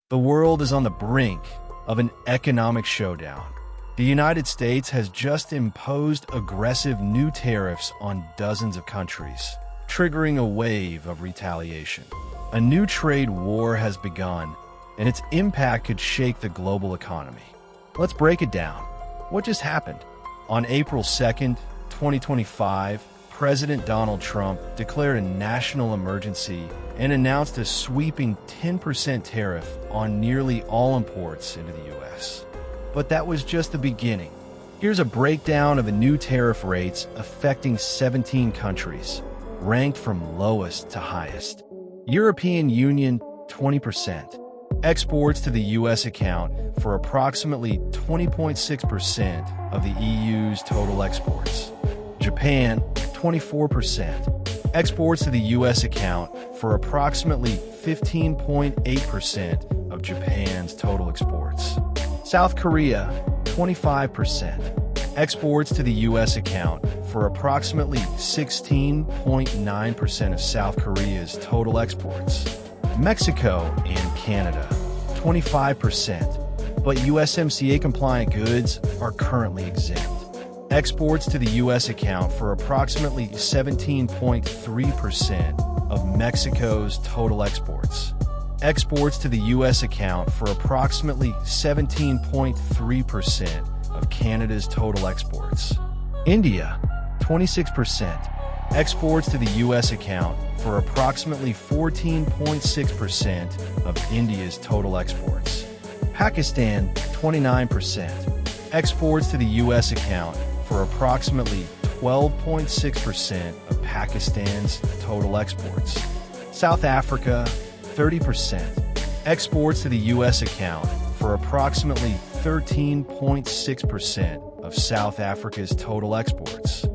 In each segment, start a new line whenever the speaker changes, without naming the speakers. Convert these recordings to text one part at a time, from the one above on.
The world is on the brink of an economic showdown. The United States has just imposed aggressive new tariffs on dozens of countries, triggering a wave of retaliation. A new trade war has begun, and its impact could shake the global economy. Let's break it down. What just happened? On April 2nd, 2025, President Donald Trump declared a national emergency and announced a sweeping 10% tariff on nearly all imports into the U.S. But that was just the beginning. Here's a breakdown of the new tariff rates affecting 17 countries, ranked from lowest to highest. European Union, 20%. Exports to the U.S. account for approximately 20.6% of the EU's total exports. Japan, 24%. Exports to the U.S. account for approximately 15.8% of Japan's total exports. South Korea, 25%. Exports to the U.S. account for approximately 16.9% of South Korea's total exports. Mexico and Canada, 25%, but USMCA-compliant goods are currently exempt. Exports to the U.S. account for approximately 17.3% of Mexico's total exports. Exports to the U.S. account for approximately 17.3% of Canada's total exports. India, 26%. Exports to the U.S. account for approximately 14.6% of India's total exports. Pakistan, 29%. Exports to the U.S. account for approximately 12.6% of Pakistan's total exports. South Africa, 30%. Exports to the U.S. account for approximately 13.6% of South Africa's total exports.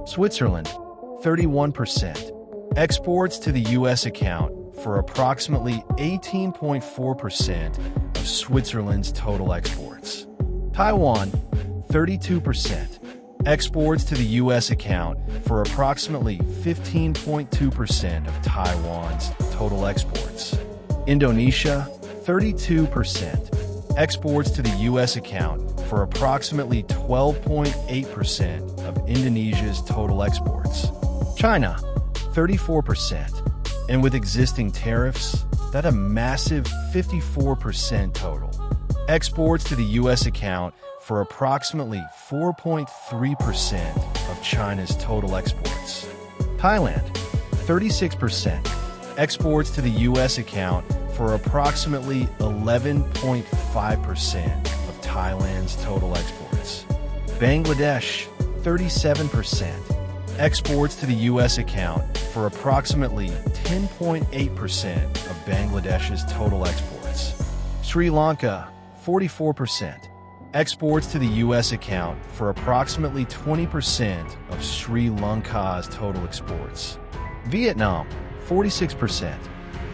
Switzerland, 31%. Exports to the U.S. account for approximately 18.4% of Switzerland's total exports. Taiwan, 32%. Exports to the U.S. account for approximately 15.2% of Taiwan's total exports. Indonesia, 32%. Exports to the U.S. account for approximately 12.8% of Indonesia's total exports. China, 34%. And with existing tariffs, that's a massive 54% total. Exports to the U.S. account for approximately 4.3% of China's total exports. Thailand, 36%. Exports to the U.S. account for approximately 11.5% of Thailand's total exports. Bangladesh, 37%. Exports to the U.S. account for approximately 10.8% of Bangladesh's total exports. Sri Lanka, 44%. Exports to the U.S. account for approximately 20% of Sri Lanka's total exports. Vietnam, 46%.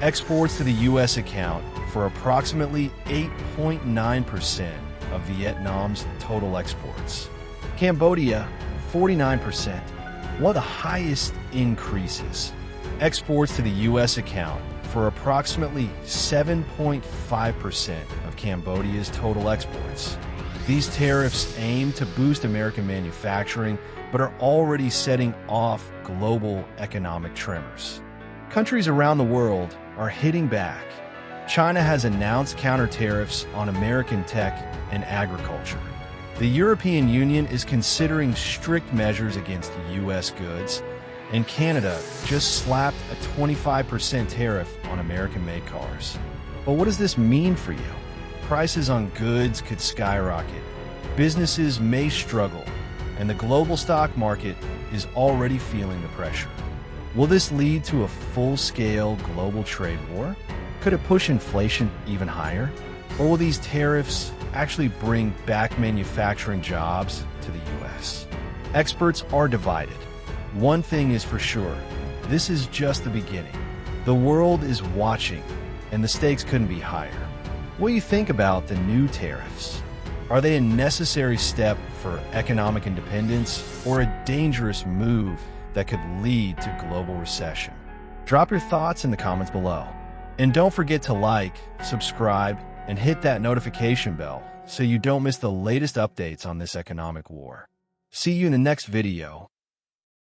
Exports to the U.S. account for approximately 8.9% of Vietnam's total exports. Cambodia, 49%. One of the highest increases. Exports to the U.S. account for approximately 7.5% of Cambodia's total exports. These tariffs aim to boost American manufacturing, but are already setting off global economic tremors. Countries around the world are hitting back. China has announced counter tariffs on American tech and agriculture. The European Union is considering strict measures against U.S. goods, and Canada just slapped a 25% tariff on American-made cars. But what does this mean for you? Prices on goods could skyrocket. Businesses may struggle, and the global stock market is already feeling the pressure. Will this lead to a full-scale global trade war? Could it push inflation even higher? Or will these tariffs actually bring back manufacturing jobs to the U.S.? Experts are divided. One thing is for sure, this is just the beginning. The world is watching, and the stakes couldn't be higher. What do you think about the new tariffs? Are they a necessary step for economic independence or a dangerous move that could lead to global recession? Drop your thoughts in the comments below. And don't forget to like, subscribe, and hit that notification bell so you don't miss the latest updates on this economic war. See you in the next video.